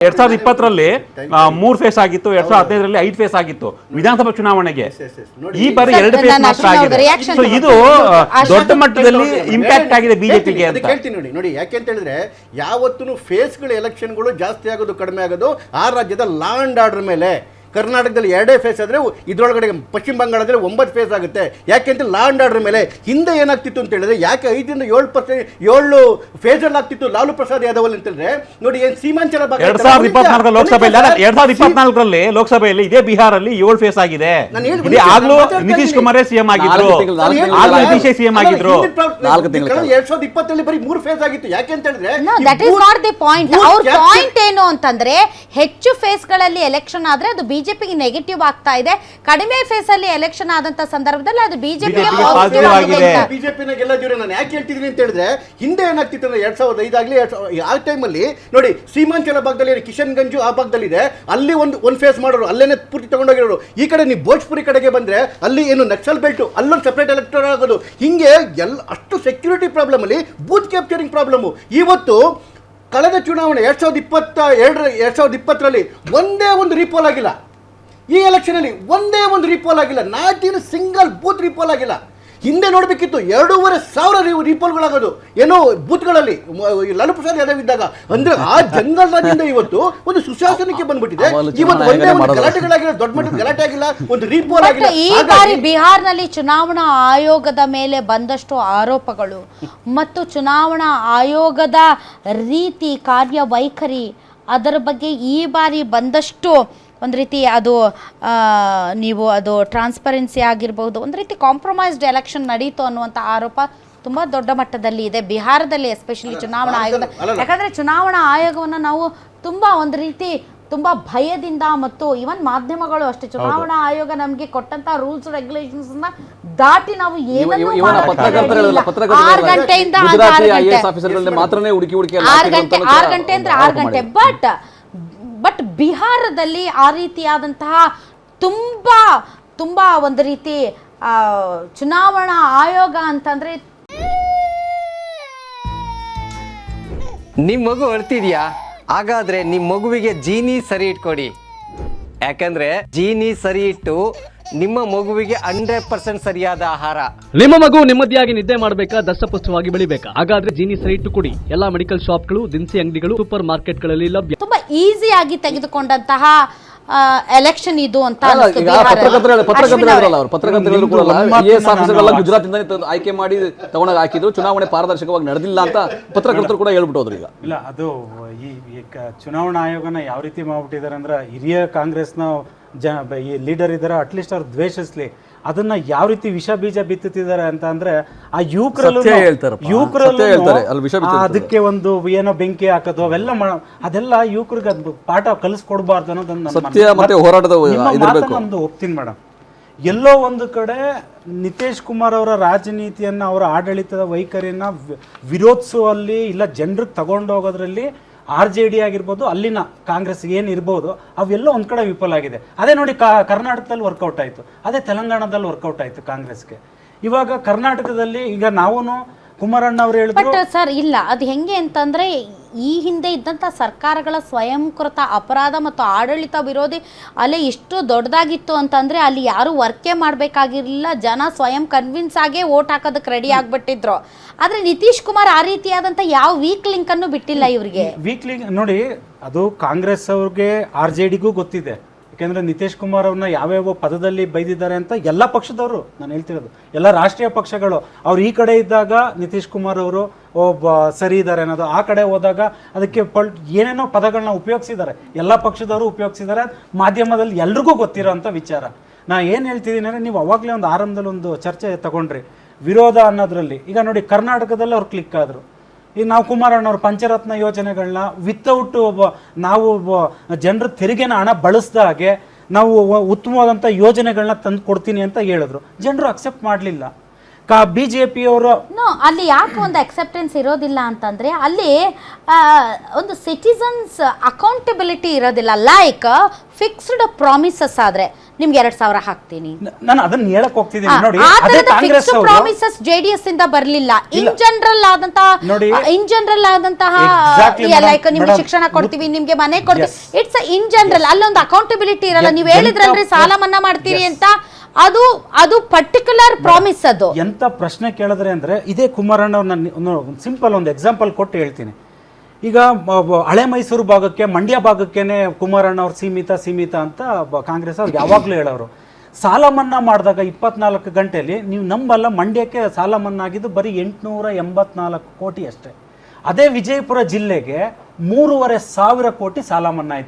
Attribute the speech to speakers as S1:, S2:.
S1: 2020ರಲ್ಲಿ 3 face ಆಗಿತ್ತು, 2015ರಲ್ಲಿ 5 face ಆಗಿತ್ತು ವಿಧಾನಸಭಾ ಚುನಾವಣೆಗೆ. ಈ ಬಾರಿ 2 ಫೇಸ್ ಮಾತ್ರ ಆಗಿದೆ. ಸೊ ಇದು ದೊಡ್ಡ ಮಟ್ಟದಲ್ಲಿ ಇಂಪ್ಯಾಕ್ಟ್ ಆಗಿದೆ ಬಿಜೆಪಿಗೆ ಅಂತ
S2: ಹೇಳ್ತೀನಿ ನೋಡಿ. ಯಾಕೆ ಅಂತ ಹೇಳಿದ್ರೆ ಯಾವತ್ತೂ ಫೇಸ್ಗಳು ಎಲೆಕ್ಷನ್ಗಳು ಜಾಸ್ತಿ ಆಗೋದು ಕಡಿಮೆ ಆಗೋದು ಆ ರಾಜ್ಯದ ಲಾ ಅಂಡ್ ಆರ್ಡರ್ ಮೇಲೆ. ಕರ್ನಾಟಕದಲ್ಲಿ 2 ಫೇಸ್ ಆದರೆ ಇದರೊಳಗಡೆ ಪಶ್ಚಿಮ ಬಂಗಾಳದಲ್ಲಿ 9 ಫೇಸ್ ಆಗುತ್ತೆ. ಯಾಕೆಂತ ಲಾ ಅಂಡ್ ಆರ್ಡರ್ ಮೇಲೆ. ಹಿಂದೆ ಏನಾಗ್ತಿತ್ತು ಅಂತ ಹೇಳಿದ್ರೆ ಯಾಕೆ 5ರಿಂದ 7 ಫೇಸಲ್ಲಿ ಆಗ್ತಿತ್ತು ಲಾಲು ಪ್ರಸಾದ್ ಯಾದವ್ ಅಂತ ಹೇಳಿದ್ರೆ ನೋಡಿ ಏನು ಸೀಮಾಂಚಲ
S1: 2024ರಲ್ಲಿ ಲೋಕಸಭೆಯಲ್ಲಿ ಇದೇ ಬಿಹಾರಲ್ಲಿ 7 ಫೇಸ್ ಆಗಿದೆ. ಆಗ್ಲೂ ನಿತೀಶ್ ಕುಮಾರ್ ಸಿಎಂ ಆಗಿದ್ರು, ನಿತೀಶ್ ಸಿಎಂ ಆಗಿದ್ರು.
S2: 2020ರಲ್ಲಿ ಬರೀ 3 ಫೇಸ್ ಆಗಿತ್ತು. ಯಾಕೆ ಅಂತ ಹೇಳಿದ್ರೆ
S3: ಪಾಯಿಂಟ್ ಏನು ಅಂತಂದ್ರೆ ಹೆಚ್ಚು ಫೇಸ್ ಗಳಲ್ಲಿ ಎಲೆಕ್ಷನ್ ಆದ್ರೆ ಅದು ಬಿಜೆಪಿಗೆ ನೆಗೆಟಿವ್ ಆಗ್ತಾ ಇದೆ, ಕಡಿಮೆ ಫೇಸ್ ಅಲ್ಲಿ ಎಲೆಕ್ಷನ್ ಆದಂತ ಸಂದರ್ಭದಲ್ಲಿ ಅದು ಬಿಜೆಪಿಗೆ ಪಾಸಿಟಿವ್ ಆಗಿದೆ.
S2: ಬಿಜೆಪಿನ ಗೆಲ್ಲದಿರೋ ನಾನು ಯಾಕೆ ಹೇಳ್ತಿದ್ದೀನಿ ಅಂತ ಹೇಳಿದ್ರೆ ಹಿಂದೆ ಏನಾಗ್ತಿತ್ತು ಅಂದ್ರೆ 2005 ಆಗಲಿ ಆ ಟೈಮಲ್ಲಿ ನೋಡಿ ಸೀಮಾಂಚಲ ಭಾಗದಲ್ಲಿ ಕಿಶನ್ ಗಂಜು ಆ ಭಾಗದಲ್ಲಿದೆ, ಅಲ್ಲಿ ಒಂದು ಫೇಸ್ ಮಾಡೋರು, ಅಲ್ಲೇನೆ ಪೂರ್ತಿ ತಗೊಂಡೋಗಿರೋರು. ಈ ಕಡೆ ನೀವು ಭೋಜ್ಪುರಿ ಕಡೆಗೆ ಬಂದ್ರೆ ಅಲ್ಲಿ ಏನು ನಕ್ಸಲ್ ಬೆಲ್ಟ್, ಅಲ್ಲೊಂದು ಸೆಪರೇಟ್ ಎಲೆಕ್ಟರ್ ಆಗೋದು. ಹಿಂಗೆ ಅಷ್ಟು ಸೆಕ್ಯೂರಿಟಿ ಪ್ರಾಬ್ಲಮ್ ಅಲ್ಲಿ ಬೂತ್ ಕ್ಯಾಪ್ಚರಿಂಗ್ ಪ್ರಾಬ್ಲಮ್. ಇವತ್ತು ಕಳೆದ ಚುನಾವಣೆ 2020ರಲ್ಲಿ ಒಂದೇ ಒಂದು ರೀಪೋಲ್ ಆಗಿಲ್ಲ. ಈ ಎಲೆಕ್ಷನ್ ಅಲ್ಲಿ ಒಂದೇ ಒಂದು ರೀಪೋಲ್ ಆಗಿಲ್ಲ. ನಾಟ್ ಇನ್ ಸಿಂಗಲ್ ಬೂತ್ ರೀಪೋಲ್ ಆಗಿಲ್ಲ. ಹಿಂದೆ ನೋಡಬೇಕಿತ್ತು 2,500 ರೀಪೋಲ್ಗಳಾಗೋದು ಏನೋ ಬೂತ್ಗಳಲ್ಲಿ ಲಾಲು ಪ್ರಸಾದ್ ಯಾದವ್ ಇದ್ದಾಗ. ಅಂದ್ರೆ ಆ ಜಂಗಲ್ದಿಂದ ಇವತ್ತು ಒಂದು ಸುಶಾಸನಕ್ಕೆ ಬಂದ್ಬಿಟ್ಟಿದೆ. ಇವತ್ತು ಒಂದೇ ಒಂದು ಗಲಾಟೆಗಳಾಗಿಲ್ಲ, ದೊಡ್ಡ ಮಟ್ಟದ ಗಲಾಟೆ ಆಗಿಲ್ಲ, ಒಂದು ರೀಪೋಲ್ ಆಗಿಲ್ಲ.
S3: ಈ ಬಾರಿ ಬಿಹಾರ್ನಲ್ಲಿ ಚುನಾವಣಾ ಆಯೋಗದ ಮೇಲೆ ಬಂದಷ್ಟು ಆರೋಪಗಳು ಮತ್ತು ಚುನಾವಣಾ ಆಯೋಗದ ರೀತಿ ಕಾರ್ಯವೈಖರಿ ಅದರ ಬಗ್ಗೆ ಈ ಬಾರಿ ಬಂದಷ್ಟು ಒಂದು ರೀತಿ ಅದು ನೀವು ಅದು ಟ್ರಾನ್ಸ್ಪರೆನ್ಸಿ ಆಗಿರ್ಬೋದು, ಒಂದು ರೀತಿ ಕಾಂಪ್ರಮೈಸ್ಡ್ ಎಲೆಕ್ಷನ್ ನಡೀತು ಅನ್ನುವಂಥ ಆರೋಪ ತುಂಬ ದೊಡ್ಡ ಮಟ್ಟದಲ್ಲಿ ಇದೆ ಬಿಹಾರದಲ್ಲಿ, ಎಸ್ಪೆಷಲಿ ಚುನಾವಣಾ ಆಯೋಗ. ಯಾಕಂದರೆ ಚುನಾವಣಾ ಆಯೋಗವನ್ನು ನಾವು ತುಂಬ ಒಂದು ರೀತಿ ತುಂಬ ಭಯದಿಂದ ಮತ್ತು ಇವನ್ ಮಾಧ್ಯಮಗಳು ಅಷ್ಟೇ ಚುನಾವಣಾ ಆಯೋಗ ನಮಗೆ ಕೊಟ್ಟಂತ ರೂಲ್ಸ್ ರೆಗ್ಯುಲೇಷನ್ಸ್ ದಾಟಿ ನಾವು ಏನನ್ನೂ 6 ಗಂಟೆಯಿಂದ 6 ಗಂಟೆ ಅಂದ್ರೆ 6 ಗಂಟೆ. ಬಟ್ ಬಿಹಾರದಲ್ಲಿ ಆ ರೀತಿಯಾದಂತಹ ತುಂಬಾ ಒಂದು ರೀತಿ ಚುನಾವಣಾ ಆಯೋಗ ಅಂತಂದ್ರೆ.
S4: ನಿಮ್ಮ ಮಗು ಅಳ್ತಿದ್ಯಾ? ಹಾಗಾದ್ರೆ ನಿಮ್ಮ ಮಗುವಿಗೆ ಜೀನಿ ಸರಿ ಇಟ್ಕೊಡಿ. ಯಾಕಂದ್ರೆ ಜೀನಿ ಸರಿ ಇಟ್ಟು ನಿಮ್ಮ ಮಗುವಿಗೆ 100% ಸರಿಯಾದ ಆಹಾರ.
S5: ನಿಮ್ಮ ಮಗು ನೆಮ್ಮದಿಯಾಗಿ ನಿದ್ದೆ ಮಾಡಬೇಕಾ, ದಷ್ಟಪುಷ್ಟವಾಗಿ ಬೆಳಿಬೇಕಾ? ಹಾಗಾದ್ರೆ ಜೀನಿ ಸರಿ ಇಟ್ಟು ಕೊಡಿ. ಎಲ್ಲಾ ಮೆಡಿಕಲ್ ಶಾಪ್ಗಳು, ದಿನಸಿ ಅಂಗಡಿಗಳು, ಸೂಪರ್ ಮಾರ್ಕೆಟ್ಗಳಲ್ಲಿ ಲಭ್ಯ.
S3: ತುಂಬಾ ಈಸಿಯಾಗಿ ತೆಗೆದುಕೊಂಡಂತಹ ಎಲೆಕ್ಷನ್ ಇದು ಅಂತ
S6: ಗುಜರಾತ್ ಇಂದ ಆಯ್ಕೆ ಮಾಡಿ ತಗೊಂಡಾಗ ಹಾಕಿದ್ರು. ಚುನಾವಣೆ ಪಾರದರ್ಶಕವಾಗಿ ನಡೆದಿಲ್ಲ ಅಂತ ಪತ್ರಕರ್ತರು ಕೂಡ ಹೇಳ್ಬಿಟ್ಟೋದ್ರು. ಈಗ
S7: ಇಲ್ಲ, ಅದು ಈ ಚುನಾವಣಾ ಆಯೋಗನ ಯಾವ ರೀತಿ ಮಾಡ್ಬಿಟ್ಟಿದ್ದಾರೆ ಅಂದ್ರೆ ಹಿರಿಯ ಕಾಂಗ್ರೆಸ್ನ ಈ ಲೀಡರ್ ಇದ್ದಾರೆ, ಅಟ್ಲೀಸ್ಟ್ ಅವ್ರು ದ್ವೇಷಿಸ್ಲಿ, ಅದನ್ನ ಯಾವ ರೀತಿ ವಿಷ ಬೀಜ ಬಿತ್ತುತ್ತಿದ್ದಾರೆ ಅಂತ ಅಂದ್ರೆ ಆ ಯುವಕರಲ್ಲೂ ಅದಕ್ಕೆ ಒಂದು ಏನೋ ಬೆಂಕಿ ಹಾಕೋದು ಅವೆಲ್ಲ ಅದೆಲ್ಲ ಯುವಕರಿಗೆ ಅದು ಪಾಠ ಕಲಿಸ್ಕೊಡ್ಬಾರ್ದು ಅನ್ನೋದನ್ನ ನಮ್ದು ಒಪ್ತೀನಿ ಮೇಡಮ್. ಎಲ್ಲೋ ಒಂದು ಕಡೆ ನಿತೀಶ್ ಕುಮಾರ್ ಅವರ ರಾಜನೀತಿಯನ್ನ ಅವರ ಆಡಳಿತದ ವೈಖರಿಯನ್ನ ವಿರೋಧಿಸುವಲ್ಲಿ ಇಲ್ಲ ಜನರಿಗೆ ತಗೊಂಡೋಗೋದ್ರಲ್ಲಿ RJD ಆಗಿರ್ಬೋದು, ಅಲ್ಲಿನ ಕಾಂಗ್ರೆಸ್ ಏನಿರ್ಬೋದು ಅವೆಲ್ಲ ಒಂದು ಕಡೆ ವಿಫಲ ಆಗಿದೆ. ಅದೇ ನೋಡಿ ಕರ್ನಾಟಕದಲ್ಲಿ ವರ್ಕೌಟ್ ಆಯಿತು, ಅದೇ ತೆಲಂಗಾಣದಲ್ಲಿ ವರ್ಕೌಟ್ ಆಯಿತು ಕಾಂಗ್ರೆಸ್ಗೆ. ಇವಾಗ ಕರ್ನಾಟಕದಲ್ಲಿ ಈಗ ನಾವು ಕುಮಾರಣ್ಣ ಅವರು ಹೇಳಿದ್ರು.
S3: ಬಟ್ ಸರ್ ಇಲ್ಲ, ಅದು ಹೆಂಗೆ ಅಂತಂದ್ರೆ ಈ ಹಿಂದೆ ಇದ್ದಂಥ ಸರ್ಕಾರಗಳ ಸ್ವಯಂಕೃತ ಅಪರಾಧ ಮತ್ತು ಆಡಳಿತ ವಿರೋಧಿ ಅಲೆ ಎಷ್ಟು ದೊಡ್ಡದಾಗಿತ್ತು ಅಂತಂದ್ರೆ ಅಲ್ಲಿ ಯಾರು ವರ್ಕೇ ಮಾಡಬೇಕಾಗಿರಲಿಲ್ಲ, ಜನ ಸ್ವಯಂ ಕನ್ವಿನ್ಸ್ ಆಗೇ ವೋಟ್ ಹಾಕೋದಕ್ಕೆ ರೆಡಿ ಆಗ್ಬಿಟ್ಟಿದ್ರು. ಆದ್ರೆ ನಿತೀಶ್ ಕುಮಾರ್ ಆ ರೀತಿಯಾದಂಥ ಯಾವ ವೀಕ್ ಲಿಂಕ್ ಅನ್ನು ಬಿಟ್ಟಿಲ್ಲ ಇವರಿಗೆ.
S7: ವೀಕ್ ಲಿಂಕ್ ನೋಡಿ, ಅದು ಕಾಂಗ್ರೆಸ್ ಅವ್ರಿಗೆ RJDಗೂ ಗೊತ್ತಿದೆ. ಯಾಕೆಂದ್ರೆ ನಿತೀಶ್ ಕುಮಾರ್ ಅವ್ರನ್ನ ಯಾವ್ಯಾವ ಪದದಲ್ಲಿ ಬೈದಿದ್ದಾರೆ ಅಂತ ಎಲ್ಲ ಪಕ್ಷದವರು, ನಾನು ಹೇಳ್ತಿರೋದು ಎಲ್ಲ ರಾಷ್ಟ್ರೀಯ ಪಕ್ಷಗಳು, ಅವ್ರು ಈ ಕಡೆ ಇದ್ದಾಗ ನಿತೀಶ್ ಕುಮಾರ್ ಅವರು ಸರಿ ಇದ್ದಾರೆ ಅನ್ನೋದು, ಆ ಕಡೆ ಹೋದಾಗ ಅದಕ್ಕೆ ಏನೇನೋ ಪದಗಳನ್ನ ಉಪಯೋಗಿಸಿದ್ದಾರೆ, ಎಲ್ಲ ಪಕ್ಷದವರು ಉಪಯೋಗಿಸಿದ್ದಾರೆ. ಮಾಧ್ಯಮದಲ್ಲಿ ಎಲ್ರಿಗೂ ಗೊತ್ತಿರೋ ಅಂಥ ವಿಚಾರ. ನಾ ಏನು ಹೇಳ್ತಿದ್ದೀನಿ ಅಂದರೆ, ನೀವು ಅವಾಗಲೇ ಒಂದು ಆರಂಭದಲ್ಲಿ ಒಂದು ಚರ್ಚೆ ತಗೊಂಡ್ರಿ ವಿರೋಧ ಅನ್ನೋದ್ರಲ್ಲಿ. ಈಗ ನೋಡಿ ಕರ್ನಾಟಕದಲ್ಲಿ ಅವ್ರು ಕ್ಲಿಕ್ ಆದರು. ಈಗ ನಾವು ಕುಮಾರಣ್ಣವ್ರ ಪಂಚರತ್ನ ಯೋಜನೆಗಳನ್ನ ವಿತೌಟ್ ನಾವು ಜನರ ತೆರಿಗೆನ ಹಣ ಬಳಸ್ದ ಹಾಗೆ ನಾವು ಉತ್ತಮವಾದಂಥ ಯೋಜನೆಗಳನ್ನ ತಂದು ಕೊಡ್ತೀನಿ ಅಂತ ಹೇಳಿದ್ರು. ಜನರು ಅಕ್ಸೆಪ್ಟ್ ಮಾಡಲಿಲ್ಲ. ಬಿಜೆಪಿ ಅವರು
S3: ನೋ ಅಲ್ಲಿ ಯಾಕೆ ಒಂದು ಅಕ್ಸೆಪ್ಟೆನ್ಸ್ ಇರೋದಿಲ್ಲ ಅಂತಂದ್ರೆ ಅಲ್ಲಿ ಒಂದು ಸಿಟಿಸನ್ಸ್ ಅಕೌಂಟಬಿಲಿಟಿ ಇರೋದಿಲ್ಲ. ಲೈಕ್ ಫಿಕ್ಸ್ಡ್ ಪ್ರಾಮಿಸಸ್ ಆದ್ರೆ ನಿಮ್ಗೆ 2,000 ಹಾಕ್ತೀನಿ,
S7: ನಾನು ಅದನ್ನ ಹೇಳಕ್ ಹೋಗ್ತಿದ್ದೀನಿ ನೋಡಿ. ಅದೇ ಕಾಂಗ್ರೆಸ್ ಅವರು
S3: ಪ್ರಾಮಿಸಸ್ ಜೆಡಿಎಸ್ ಇಂದ ಬರ್ಲಿಲ್ಲ. ಇನ್ ಜನರಲ್ ಆದಂತಹ
S7: Exactly,
S3: ಲೈಕ್ ನಿಮ್ಗೆ ಶಿಕ್ಷಣ ಕೊಡ್ತೀವಿ, ನಿಮ್ಗೆ ಮನೆ ಕೊಡ್ತೀವಿ, ಇಟ್ಸ್ ಇನ್ ಜನರಲ್. ಅಲ್ಲೊಂದು ಅಕೌಂಟಬಿಲಿಟಿ ಇರಲ್ಲ. ನೀವು ಹೇಳಿದ್ರಲ್ರಿ ಸಾಲ ಮನ್ನಾ ಮಾಡ್ತೀರಿ ಅಂತ, ಅದು ಪರ್ಟಿಕ್ಯುಲರ್ ಪ್ರಾಮಿಸ್. ಅದು
S7: ಎಂತ ಪ್ರಶ್ನೆ ಕೇಳಿದ್ರೆ ಅಂದ್ರೆ ಇದೇ ಕುಮಾರಣ್ಣ ಅವ್ರನ್ನ ಸಿಂಪಲ್ ಒಂದು ಎಕ್ಸಾಂಪಲ್ ಕೊಟ್ಟು ಹೇಳ್ತೀನಿ. ಈಗ ಹಳೆ ಮೈಸೂರು ಭಾಗಕ್ಕೆ, ಮಂಡ್ಯ ಭಾಗಕ್ಕೇನೆ ಕುಮಾರಣ್ಣ ಅವ್ರು ಸೀಮಿತ ಅಂತ ಕಾಂಗ್ರೆಸ್ ಅವ್ರು ಯಾವಾಗಲೂ ಹೇಳೋರು. ಸಾಲ ಮನ್ನಾ ಮಾಡಿದಾಗ 24 ಗಂಟೆಯಲ್ಲಿ ನೀವು ನಂಬಲ್ಲ, ಮಂಡ್ಯಕ್ಕೆ ಸಾಲ ಮನ್ನಾ ಆಗಿದ್ದು ಬರೀ 884 ಕೋಟಿ ಅಷ್ಟೇ. ಅದೇ ವಿಜಯಪುರ ಜಿಲ್ಲೆಗೆ 3,500 ಕೋಟಿ ಸಾಲ ಮನ್ನಾ ಆಯ್ತು.